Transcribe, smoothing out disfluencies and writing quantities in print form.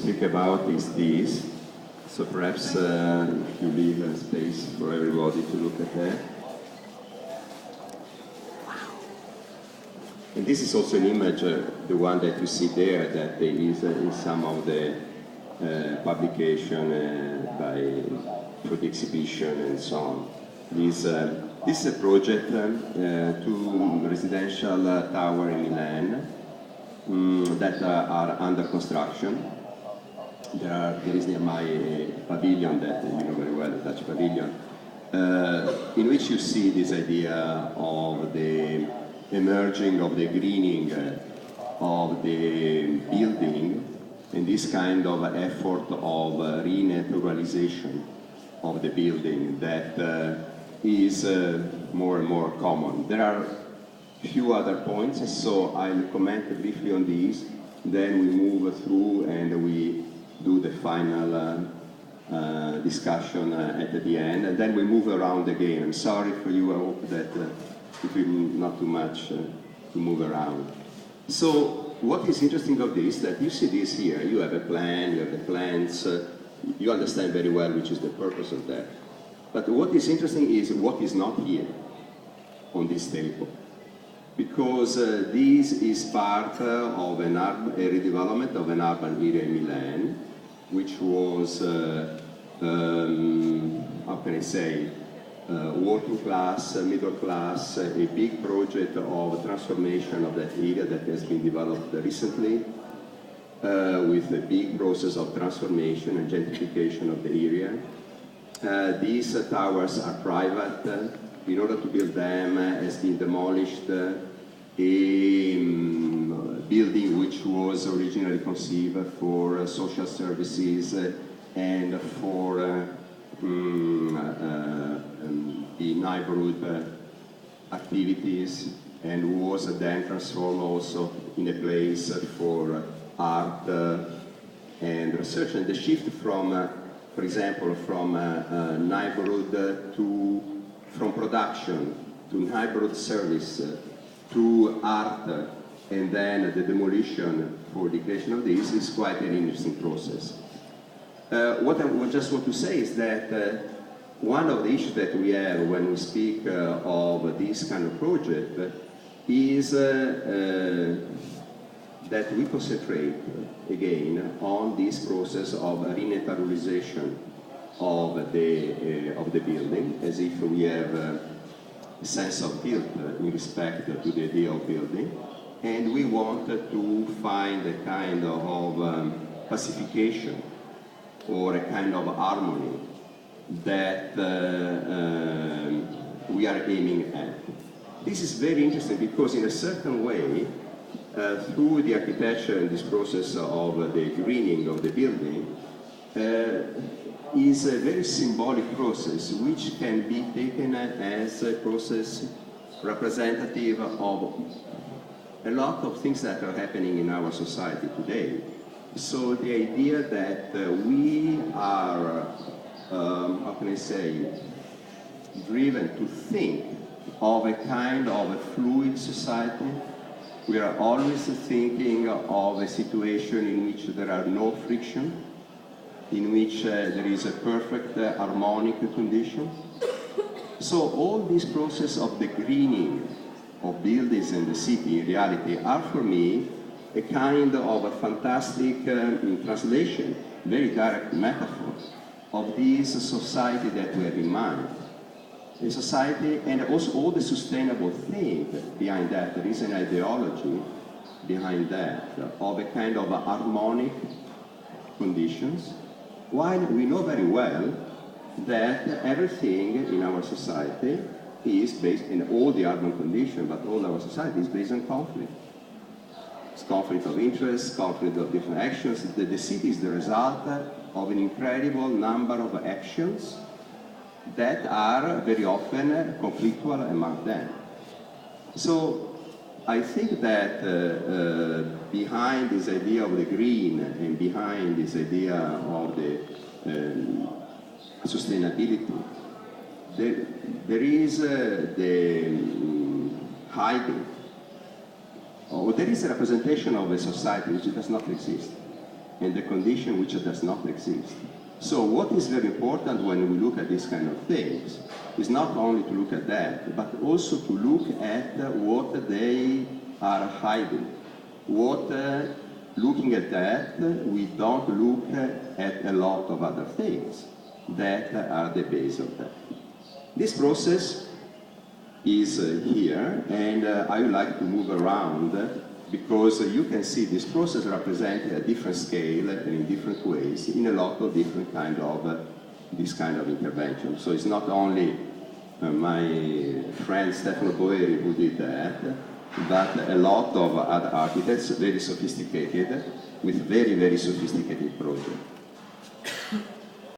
speak about is this. So perhaps if you leave a space for everybody to look at that. And this is also an image, the one that you see there, that is in some of the publication for the exhibition and so on. This is a project to residential tower in Milan that are under construction. There is near my pavilion that you know very well, the Dutch pavilion, in which you see this idea of the emerging of the greening of the building and this kind of effort of renaturalization of the building that is more and more common. There are a few other points, so I'll comment briefly on these, then we move through and we do the final discussion at the end, and then we move around again. I'm sorry for you, I hope that it will not too much to move around. So what is interesting of this, that you see this here, you have a plan, you have the plans, you understand very well which is the purpose of that. But what is interesting is what is not here on this table. Because this is part of a redevelopment of an urban area in Milan, which was, how can I say, working class, middle class, a big project of transformation of that area that has been developed recently, with a big process of transformation and gentrification of the area. These towers are private. In order to build them has been demolished a building which was originally conceived for social services and for the neighborhood activities, and was then transformed also in a place for art and research. And the shift from, for example, from neighborhood from production to neighborhood service to art, and then the demolition for the creation of this is quite an interesting process. What I just want to say is that one of the issues that we have when we speak of this kind of project is that we concentrate again on this process of renaturalization of the building, as if we have a sense of guilt in respect to the idea of building, and we want to find a kind of pacification or a kind of harmony that we are aiming at. This is very interesting because in a certain way, through the architecture and this process of the greening of the building, is a very symbolic process which can be taken as a process representative of a lot of things that are happening in our society today. So the idea that we are, how can I say, driven to think of a kind of a fluid society. We are always thinking of a situation in which there are no friction, in which there is a perfect harmonic condition. So all this process of the greening of buildings in the city in reality are for me a kind of a fantastic translation, very direct metaphor of this society that we have in mind. A society, and also all the sustainable thing behind that. There is an ideology behind that of a kind of harmonic conditions, while we know very well that everything in our society is based in all the urban conditions, but all our society is based on conflict. It's conflict of interests, conflict of different actions. The city is the result of an incredible number of actions that are very often conflictual among them. So I think that behind this idea of the green and behind this idea of the sustainability, there is the hiding, or there is a representation of a society which does not exist. and the condition which does not exist. So what is very important when we look at these kind of things is not only to look at that, but also to look at what they are hiding. Looking at that, we don't look at a lot of other things that are the base of that. This process is here, and I would like to move around because you can see this process represented at different scale and in different ways in a lot of different kind of this kind of intervention. So it's not only my friend Stefano Boeri who did that, but a lot of other architects, very sophisticated, with very, very sophisticated projects.